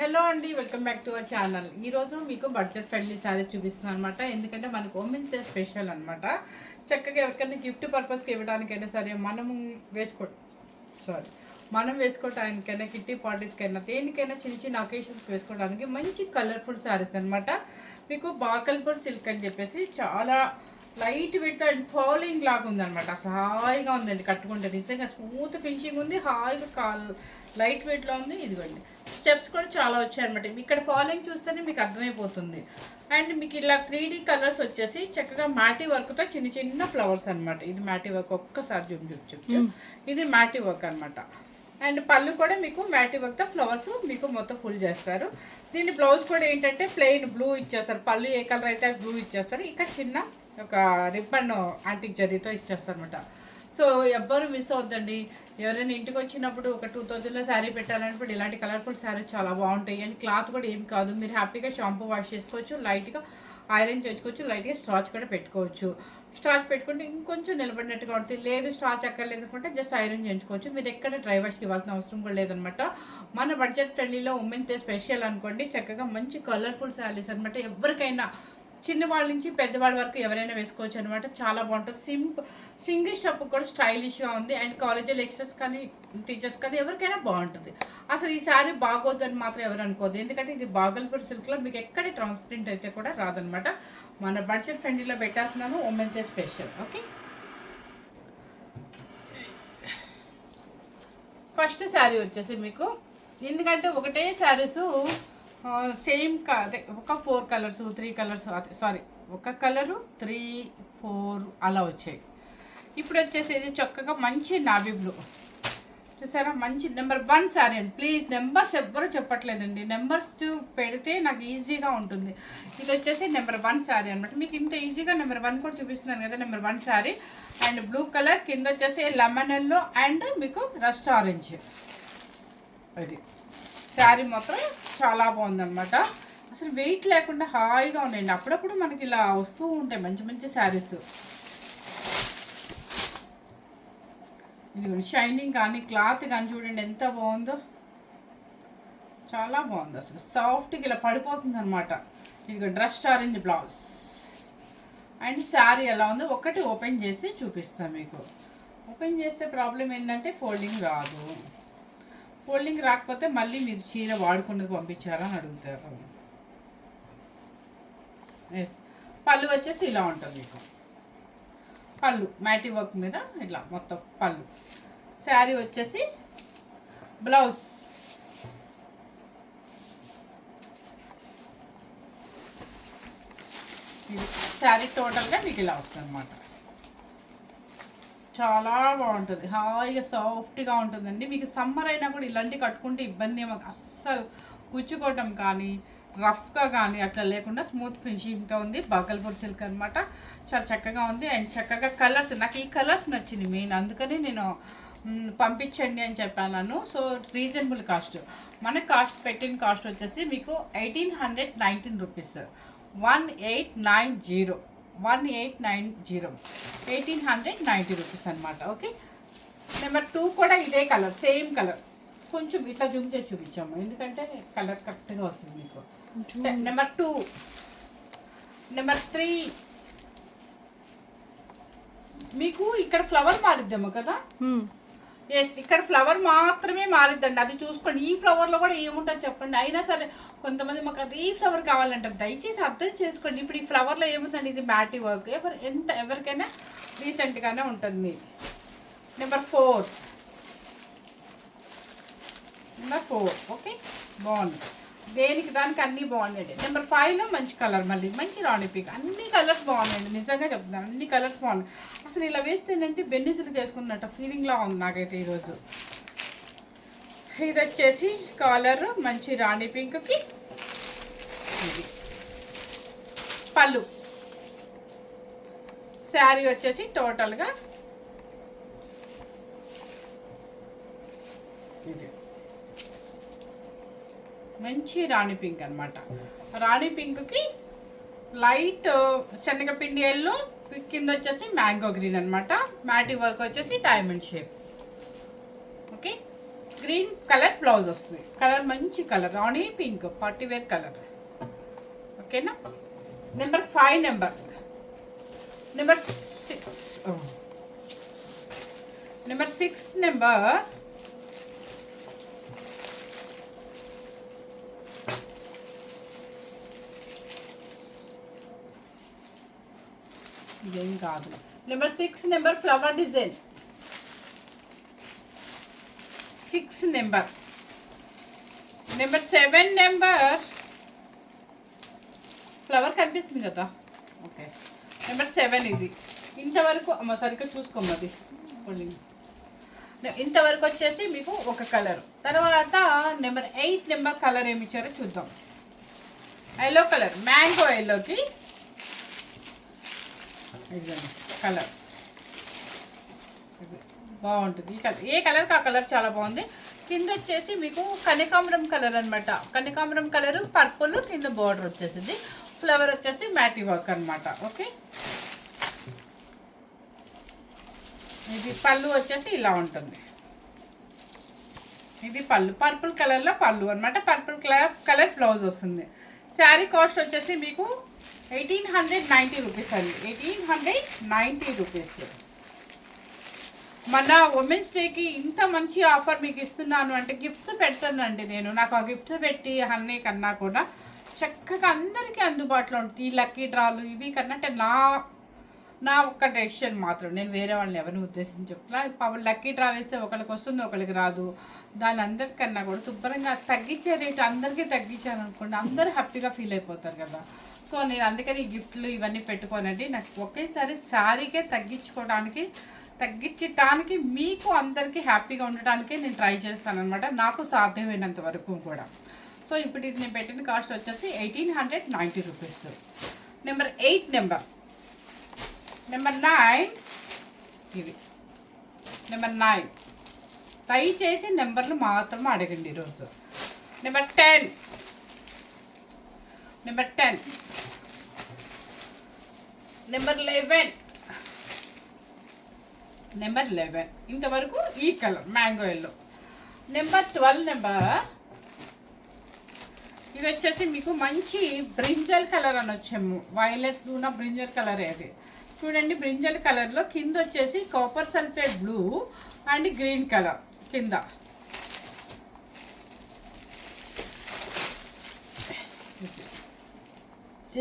Hello అండి, welcome back to our channel. ఈరోజు మీకు బడ్జెట్ ఫ్రెండ్లీ శారీస్ చూపిస్తున్నాను అనమాట. ఎందుకంటే మనకు ఉమెన్స్ డే స్పెషల్ అనమాట. చక్కగా ఎవరికైనా గిఫ్ట్ పర్పస్కి ఇవ్వడానికైనా సరే, మనం వేసుకోవడానికైనా, కిట్టి పార్టీస్కైనా, దేనికైనా చిన్న చిన్న అకేషన్స్కి వేసుకోవడానికి మంచి కలర్ఫుల్ శారీస్ అనమాట. మీకు బాగల్పూర్ సిల్క్ అని చెప్పేసి చాలా లైట్ వెయిట్ అండ్ ఫాలోయింగ్ లాగా ఉందన్నమాట. అసలు హాయిగా ఉందండి కట్టుకుంటే, నిజంగా స్మూత్ ఫినిషింగ్ ఉంది, హాయిగా లైట్ వెయిట్లో ఉంది. ఇదిగోండి, స్టెప్స్ కూడా చాలా వచ్చాయన్నమాట. ఇక్కడ ఫాలోయింగ్ చూస్తేనే మీకు అర్థమైపోతుంది. అండ్ మీకు ఇలా 3D కలర్స్ వచ్చేసి చక్కగా మ్యాటీ వర్క్తో చిన్న చిన్న ఫ్లవర్స్ అనమాట. ఇది మ్యాటీ వర్క్, ఒక్కసారి చూపించు. ఇది మ్యాటీ వర్క్ అనమాట. అండ్ పళ్ళు కూడా మీకు మ్యాటీ వర్క్తో ఫ్లవర్స్ మీకు మొత్తం ఫుల్ చేస్తారు. దీని బ్లౌజ్ కూడా ఏంటంటే ప్లెయిన్ బ్లూ ఇచ్చేస్తారు. పళ్ళు ఏ కలర్ అయితే బ్లూ ఇచ్చేస్తారు. ఇక్కడ చిన్న ఒక రిబ్బన్ యాంటిక్ జరీతో ఇచ్చేస్తారు అనమాట. సో ఎవ్వరు మిస్ అవుద్దండి. ఎవరైనా ఇంటికి వచ్చినప్పుడు ఒక 2000లో శారీ పెట్టాలన్నప్పుడు ఇలాంటి కలర్ఫుల్ శారీస్ చాలా బాగుంటాయి. అండ్ క్లాత్ కూడా ఏం కాదు, మీరు హ్యాపీగా షాంపూ వాష్ చేసుకోవచ్చు, లైట్గా ఐరన్ చేసుకోవచ్చు, లైట్గా స్టార్చ్ కూడా పెట్టుకోవచ్చు. స్టార్చ్ పెట్టుకుంటే ఇంకొంచెం నిలబడినట్టుగా ఉంటుంది. లేదు స్టార్చ్ అక్కర్లేదు అనుకుంటే జస్ట్ ఐరన్ చేయించుకోవచ్చు. మీరు ఎక్కడ డ్రై వాష్కి ఇవ్వాల్సిన అవసరం కూడా లేదనమాట. మన బడ్జెట్ ఫ్రెండ్లీలో ఉమెన్స్ డే స్పెషల్ అనుకోండి. చక్కగా మంచి కలర్ఫుల్ శారీస్ అనమాట. ఎవరికైనా చిన్నవాళ్ళ నుంచి పెద్దవాళ్ళ వరకు ఎవరైనా వేసుకోవచ్చు అనమాట. చాలా బాగుంటుంది. సింగిల్ స్టెప్ కూడా స్టైలిష్గా ఉంది. అండ్ కాలేజీ లెక్చరర్స్ కానీ టీచర్స్ కానీ ఎవరికైనా బాగుంటుంది. అసలు ఈ శారీ బాగోద్దని మాత్రం ఎవరు అనుకోదు. ఎందుకంటే ఇది బాగల్పూర్ సిల్క్లో మీకు ఎక్కడ ట్రాన్స్పరెంట్ అయితే కూడా రాదనమాట. మన బడ్జెట్ ఫ్రెండ్లీలో పెట్టేస్తున్నాను women's day special. Okay, first sari వచ్చేసి మీకు, ఎందుకంటే ఒకటే శారీసు సేమ్ ఒక 4 కలర్స్ 3 కలర్స్ సారీ ఒక కలరు 3 4 అలా వచ్చాయి. ఇప్పుడు వచ్చేసి ఇది చక్కగా మంచి నావీ బ్లూ చూసారా, మంచి నెంబర్ 1 శారీ అండి. ప్లీజ్ నెంబర్స్ ఎవ్వరూ చెప్పట్లేదండి, నెంబర్స్ పెడితే నాకు ఈజీగా ఉంటుంది. ఇది వచ్చేసి నెంబర్ 1 శారీ అనమాట. మీకు ఇంత ఈజీగా నెంబర్ 1 కూడా చూపిస్తున్నాను కదా. Number 1 sari and blue colour, కింద వచ్చేసి లెమన్ ఎల్లో అండ్ మీకు రస్ట్ ఆరెంజ్. అది శారీ మొత్తం చాలా బాగుందన్నమాట. అసలు వెయిట్ లేకుండా హాయిగా ఉన్నాయండి. అప్పుడప్పుడు మనకి ఇలా వస్తూ ఉంటాయి మంచి మంచి శారీస్. ఇది షైనింగ్ కానీ క్లాత్ కానీ చూడండి ఎంత బాగుందో, చాలా బాగుంది. అసలు సాఫ్ట్గా ఇలా పడిపోతుంది అనమాట. ఇది dress orange blouse and sari ఎలా ఉందో ఒకటి ఓపెన్ చేసి చూపిస్తాను మీకు. ఓపెన్ చేస్తే ప్రాబ్లం ఏంటంటే ఫోల్డింగ్ రాదు. ఫోల్డింగ్ రాకపోతే మళ్ళీ మీరు చీర వాడుకున్నది పంపించారని అడుగుతారు. ఎస్, పళ్ళు వచ్చేసి ఇలా ఉంటుంది మీకు. పళ్ళు మ్యాటీ వర్క్ మీద ఇట్లా మొత్తం పళ్ళు. శారీ వచ్చేసి బ్లౌజ్. ఇది శారీ టోటల్గా మీకు ఇలా వస్తుంది అన్నమాట. చాలా బాగుంటుంది, హాయిగా సాఫ్ట్గా ఉంటుందండి. మీకు సమ్మర్ అయినా కూడా ఇలాంటివి కట్టుకుంటే ఇబ్బంది ఏమో, అస్సలు గుచ్చుకోవటం కానీ రఫ్గా కానీ అట్లా లేకుండా స్మూత్ ఫినిషింగ్తో ఉంది. బాగల్పూర్ సిల్క్ అనమాట. చాలా చక్కగా ఉంది. అండ్ చక్కగా కలర్స్, నాకు ఈ కలర్స్ నచ్చింది మెయిన్, అందుకని నేను పంపించండి అని చెప్పాను. సో రీజనబుల్ కాస్ట్, మనకు కాస్ట్ పెట్టిన కాస్ట్ వచ్చేసి మీకు 1819 రూపీస్. 1890 1890 రూపీస్ అనమాట. ఓకే, నెంబర్ 2 కూడా ఇదే కలర్, సేమ్ కలర్. కొంచెం ఇట్లా జూమ్ చేసి చూపించాము ఎందుకంటే కలర్ కరెక్ట్గా వస్తుంది మీకు. నెంబర్ 2, నెంబర్ 3 మీకు ఇక్కడ ఫ్లవర్ మారిద్దాము కదా. ఎస్, ఇక్కడ ఫ్లవర్ మాత్రమే మారిద్దండి, అది చూసుకోండి. ఈ ఫ్లవర్లో కూడా ఏముంటుంది చెప్పండి. అయినా సరే కొంతమంది మాకు అది ఈ ఫ్లవర్ కావాలంటారు. దయచేసి అర్థం చేసుకోండి. ఇప్పుడు ఈ ఫ్లవర్లో ఏముందండి, ఇది మ్యాటీ వర్క్. ఎవరికైనా రీసెంట్గానే ఉంటుంది. నెంబర్ 4 ఓకే, బాగుంది. దేనికి దానికి అన్నీ బాగున్నాయండి. నెంబర్ 5లో మంచి కలర్, మళ్ళీ మంచి రాణి పింక్. అన్ని కలర్స్ బాగున్నాయండి, నిజంగా చెప్తున్నాను, అన్ని కలర్స్ బాగున్నాయి. అసలు ఇలా వేస్తేనంటే బెన్నిసులు వేసుకున్నట్టు ఫీలింగ్లా ఉంది నాకైతే ఈరోజు. ఇది వచ్చేసి కలర్ మంచి రాణి పింక్కి ఇది పళ్ళు. శారీ వచ్చేసి టోటల్గా ఇది మంచి రాణి పింక్ అనమాట. రాణి పింక్కి లైట్ శనగపిండి ఎల్లో, కింద వచ్చేసి మ్యాంగో గ్రీన్ అనమాట. మ్యాటీ వర్క్ వచ్చేసి diamond shape. Okay, green colour blouse వస్తుంది. కలర్ మంచి కలర్, రాణి పింక్ పార్టీ వేర్ కలర్. ఓకేనా. నెంబర్ 5 నెంబర్ 6 నెంబర్ ఇదేం కాదు. Number 6 number flower design. 6 number 7 number flower కనిపిస్తుంది కదా. ఓకే. నెంబర్ 7 ఇది. ఇంతవరకు అమ్మ సరిగ్గా చూసుకోమది. ఇంతవరకు వచ్చేసి మీకు ఒక కలర్. తర్వాత నెంబర్ 8 నెంబర్ కలర్ ఏమి ఇచ్చారో చూద్దాం. ఎల్లో కలర్, మ్యాంగో ఎల్లోకి కలర్ బాగుంటుంది. ఈ కలర్ ఏ కలర్కి ఆ కలర్ చాలా బాగుంది. కింద వచ్చేసి మీకు కనకాంబరం కలర్ అనమాట. కనకాంబరం కలర్ పర్పుల్, కింద బార్డర్ వచ్చేసింది. ఫ్లవర్ వచ్చేసి మ్యాటీ వర్క్ అనమాట. ఓకే. ఇది పళ్ళు వచ్చేసి ఇలా ఉంటుంది. ఇది పళ్ళు పర్పుల్ కలర్లో పళ్ళు అనమాట. పర్పుల్ కలర్ బ్లౌజ్ వస్తుంది. శారీ కాస్ట్ వచ్చేసి మీకు 1890 రూపీస్ అండి. 1890 రూపీస్. మన ఉమెన్స్ డేకి ఇంత మంచి ఆఫర్ మీకు ఇస్తున్నాను అంటే గిఫ్ట్స్ పెట్టానండి నేను. నాకు ఆ గిఫ్ట్స్ పెట్టి అన్నీ కన్నా కూడా చక్కగా అందరికీ అందుబాటులో ఉంటుంది. ఈ లక్కీ డ్రాలు ఇవి కన్నా అంటే నా ఒక్క డెసిషన్ మాత్రం. నేను వేరే వాళ్ళని ఎవరిని ఉద్దేశించి చెప్తున్నా. పాపం లక్కీ డ్రా వేస్తే ఒకరికి వస్తుంది, ఒకరికి రాదు. దాని అందరికన్నా కూడా శుభ్రంగా తగ్గించే రేటు అందరికీ తగ్గించాను అనుకోండి, అందరూ హ్యాపీగా ఫీల్ అయిపోతారు కదా. సో నేను అందుకని ఈ గిఫ్ట్లు ఇవన్నీ పెట్టుకోనండి. నాకు ఒకేసారి శారీకే తగ్గించడానికి మీకు అందరికీ హ్యాపీగా ఉండటానికి నేను ట్రై చేస్తాను అనమాట, నాకు సాధ్యమైనంత వరకు కూడా. సో ఇప్పుడు ఇది నేను పెట్టిన కాస్ట్ వచ్చేసి 1890 రూపీస్. నెంబర్ 8 నెంబర్ 9 ఇది. నెంబర్ 9 దయచేసి నెంబర్లు మాత్రమే అడగండి ఈరోజు. నెంబర్ 10 నెంబర్ 11 నెంబర్ 11 ఇంతవరకు ఈ colour mango yellow. Number 12 number ఇది వచ్చేసి మీకు మంచి బ్రింజల్ కలర్ అని వచ్చాము. వైలెట్ ఉన్న బ్రింజల్ కలర్ అది చూడండి. బ్రింజల్ కలర్లో కింద వచ్చేసి copper sulphate blue and green colour కింద.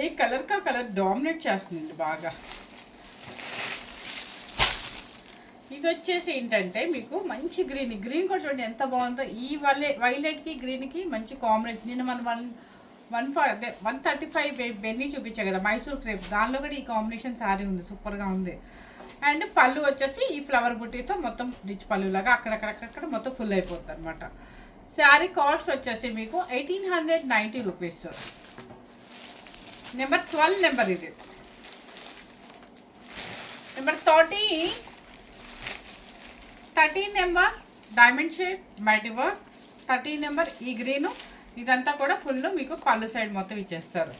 ఏ కలర్ కా కలర్ డామినేట్ చేస్తుంది బాగా. ఇది వచ్చేసి ఏంటంటే మీకు మంచి గ్రీన్ కూడా చూడండి ఎంత బాగుందో. ఈ వైలెట్కి గ్రీన్కి మంచి కాంబినేషన్. నేను మనం 135 బెన్నీ చూపించాను కదా మైసూర్ క్రేప్, దానిలో కూడా ఈ కాంబినేషన్ శారీ ఉంది, సూపర్గా ఉంది. అండ్ పళ్ళు వచ్చేసి ఈ ఫ్లవర్ బుట్టీతో మొత్తం రిచ్ పళ్ళు లాగా అక్కడక్కడ మొత్తం ఫుల్ అయిపోతుంది అనమాట. శారీ కాస్ట్ వచ్చేసి మీకు 1890 రూపీస్. నెంబర్ 12 నెంబర్ ఇది. Number 13 number diamond shape multi work. 13 number ఈ గ్రీను ఇదంతా కూడా ఫుల్ మీకు పళ్ళు సైడ్ మొత్తం ఇచ్చేస్తారు.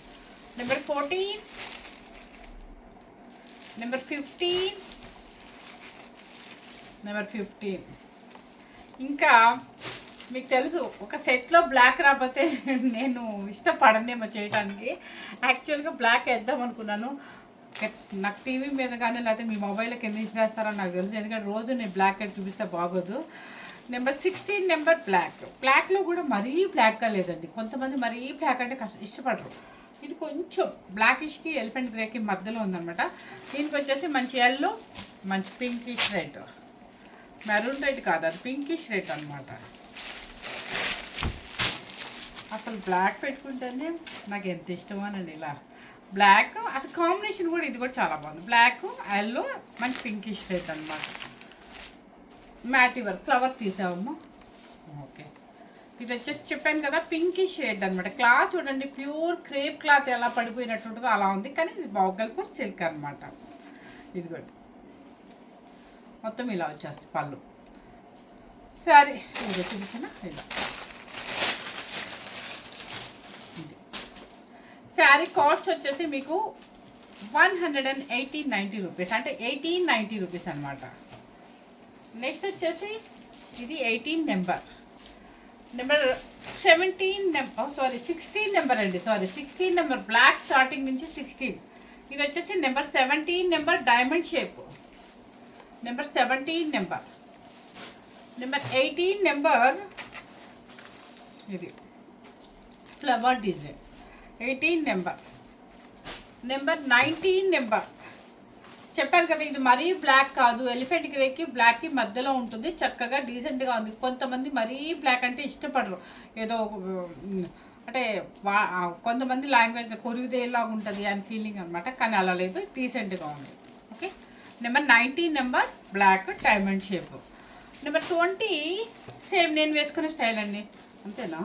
నెంబర్ 14 నెంబర్ 15 ఇంకా మీకు తెలుసు ఒక సెట్లో బ్లాక్ రాకపోతే నేను ఇష్టపడనేమో చేయడానికి. యాక్చువల్గా బ్లాక్ వేద్దాం అనుకున్నాను. నాకు టీవీ మీద కానీ లేకపోతే మీ మొబైల్లో కింద ఇచ్చేస్తారని నాకు తెలుసు, ఎందుకంటే రోజు నేను బ్లాక్ అయితే చూపిస్తే బాగోదు. నెంబర్ 16 నెంబర్ బ్లాక్లో కూడా మరీ బ్లాక్గా లేదండి. కొంతమంది మరీ బ్లాక్ అంటే ఇష్టపడరు. ఇది కొంచెం బ్లాకిష్కి ఎలిఫెంట్ గ్రేకి మధ్యలో ఉందన్నమాట. దీనికి వచ్చేసి మంచి ఎల్లో, మంచి పింకిష్ రెడ్, మెరూన్ రెడ్ కాదు అది పింకిష్ రెడ్ అనమాట. అసలు బ్లాక్ పెట్టుకుంటేనే నాకు ఎంత ఇష్టమోనండి. ఇలా బ్లాక్ అసలు కాంబినేషన్ కూడా ఇది కూడా చాలా బాగుంది. బ్లాక్ ఎల్లో మంచి పింకిష్ రెడ్ అనమాట. మ్యాటీ వర్క్ ఫ్లవర్ తీసామమ్మా. ఓకే. ఇది వచ్చేసి చెప్పాను కదా పింకిష్ షేడ్ అనమాట. క్లాత్ చూడండి ప్యూర్ క్రేప్ క్లాత్ ఎలా పడిపోయినట్టు ఉంటుందో అలా ఉంది, కానీ ఇది బాగల్పూర్ సిల్క్ అనమాట. ఇది కూడా మొత్తం ఇలా వచ్చేస్తుంది పళ్ళు. సరే ఇది చూపించిన ఇలా శారీ కాస్ట్ వచ్చేసి మీకు 190 రూపీస్, అంటే 1890 రూపీస్ అనమాట. నెక్స్ట్ వచ్చేసి ఇది 18 నెంబర్ నెంబర్ 16 నెంబర్ అండి, 16 నెంబర్ బ్లాక్ స్టార్టింగ్ నుంచి 16. ఇది వచ్చేసి number 17 number diamond shape, number 17 number 18 number ఇది ఫ్లవర్ డిజైన్, 18 నెంబర్ 19 నెంబర్. చెప్పాను కదా ఇది మరీ బ్లాక్ కాదు, ఎలిఫెంట్ గ్రేకి బ్లాక్కి మధ్యలో ఉంటుంది, చక్కగా డీసెంట్గా ఉంది. కొంతమంది మరీ బ్లాక్ అంటే ఇష్టపడరు, ఏదో అంటే కొంతమంది లాంగ్వేజ్ కొరిగిదేలాగా ఉంటుంది అని ఫీలింగ్ అనమాట, కానీ అలా లేదు, డీసెంట్గా ఉంది. Okay, number 19 number block diamond shape. Number 20 same నేను వేసుకునే స్టైల్ అండి, అంతేనా?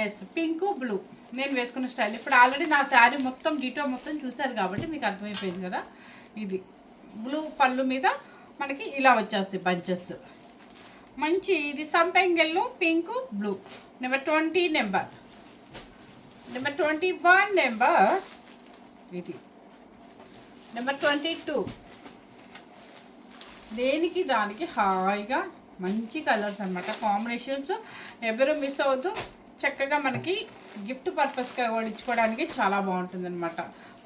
ఎస్, పింక్ బ్లూ నేను వేసుకున్న స్టైల్. ఇప్పుడు ఆల్రెడీ నా శారీ మొత్తం డీటో మొత్తం చూసారు కాబట్టి మీకు అర్థమైపోయింది కదా. ఇది బ్లూ పళ్ళు మీద మనకి ఇలా వచ్చేస్తాయి బంచెస్, మంచి ఇది సంపెంగెల్లో pink blue. Number 20 number 21 number ఇది, నెంబర్ 22 దేనికి దానికి హాయిగా మంచి కలర్స్ అనమాట, కాంబినేషన్స్ ఎవరు మిస్ అవ్వద్దు. చక్కగా మనకి గిఫ్ట్ పర్పస్గా కూడా ఇచ్చుకోవడానికి చాలా బాగుంటుంది అనమాట.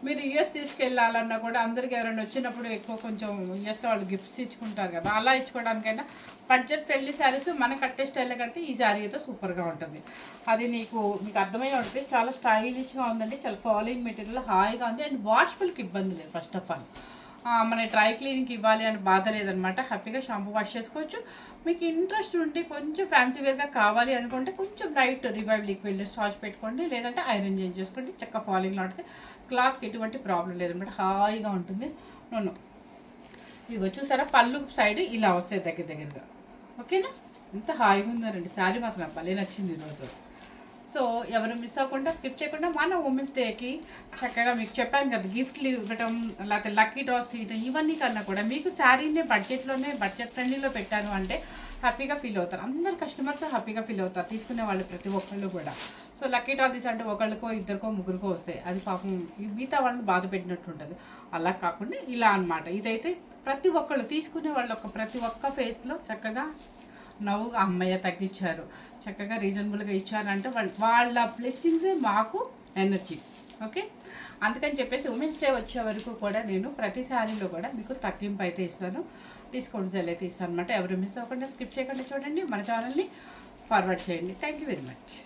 మీరు యూఎస్ తీసుకెళ్ళాలన్నా కూడా అందరికి ఎవరైనా వచ్చినప్పుడు ఎక్కువ కొంచెం యూఎస్లో వాళ్ళు గిఫ్ట్స్ ఇచ్చుకుంటారు కదా, అలా ఇచ్చుకోవడానికైనా బడ్జెట్ ఫ్రెండ్లీ శారీస్ మన కట్టే స్టైల్లో కడితే ఈ శారీ అయితే సూపర్గా ఉంటుంది. అది మీకు అర్థమై ఉంటుంది. చాలా స్టైలిష్గా ఉందండి, చాలా ఫాలోయింగ్ మెటీరియల్ హాయిగా ఉంది, అండ్ వాష్ఫుల్కి ఇబ్బంది లేదు. ఫస్ట్ ఆఫ్ ఆల్ మన డ్రై క్లీనింగ్కి ఇవ్వాలి అని బాధ లేదనమాట, హ్యాపీగా షాంపూ వాష్ చేసుకోవచ్చు. మీకు ఇంట్రెస్ట్ ఉంటే కొంచెం ఫ్యాన్సీ వేర్గా కావాలి అనుకుంటే కొంచెం లైట్ రివైవ్ లిక్విడ్ స్టార్చ్ పెట్టుకోండి, లేదంటే ఐరన్ చేంజ్ చేసుకోండి. చక్క ఫాలింగ్ ఆడితే క్లాత్కి ఎటువంటి ప్రాబ్లం లేదనమాట, హాయిగా ఉంటుంది. నన్ను ఇదిగో చూసారా, పళ్ళు సైడ్ ఇలా వస్తాయి దగ్గరగా. ఓకేనా, ఎంత హాయిగా ఉందండి శారీ, మాత్రం భలే నచ్చింది ఈరోజు. సో ఎవరు మిస్ అవ్వకుండా స్కిప్ చేయకుండా మన ఉమెన్స్ డేకి చక్కగా మీకు చెప్పాను కదా గిఫ్ట్లు ఇవ్వటం, లేకపోతే లక్కీ డ్రాస్ తీయటం, ఇవన్నీ కన్నా కూడా మీకు శారీనే బడ్జెట్ ఫ్రెండ్లీలో పెట్టాను అంటే హ్యాపీగా ఫీల్ అవుతారు. అందరు కస్టమర్స్ హ్యాపీగా ఫీల్ అవుతారు, తీసుకునే వాళ్ళు ప్రతి ఒక్కళ్ళు కూడా. సో లక్కీ డ్రా తీసి అంటే ఒకళ్ళకో ఇద్దరికో ముగ్గురికో వస్తాయి, అది పాపం మిగతా వాళ్ళని బాధ పెట్టినట్టు ఉంటుంది. అలా కాకుండా ఇలా అనమాట. ఇదైతే ప్రతి ఒక్కళ్ళు తీసుకునే వాళ్ళ ప్రతి ఒక్క ఫేస్లో చక్కగా నవ్వుగా అమ్మయ్య తగ్గించారు, చక్కగా రీజనబుల్గా ఇచ్చారంటే వాళ్ళ బ్లెస్సింగ్సే మాకు ఎనర్జీ. ఓకే, అందుకని చెప్పేసి ఉమెన్స్ డే వచ్చే వరకు కూడా నేను ప్రతి శారీలో కూడా మీకు తగ్గింపు అయితే ఇస్తాను, డిస్కౌంట్స్ అయితే ఇస్తాను అనమాట. ఎవరు మిస్ అవ్వకుండా స్కిప్ చేయకుండా చూడండి, మన ఛానల్ని ఫార్వర్డ్ చేయండి. Thank you very much.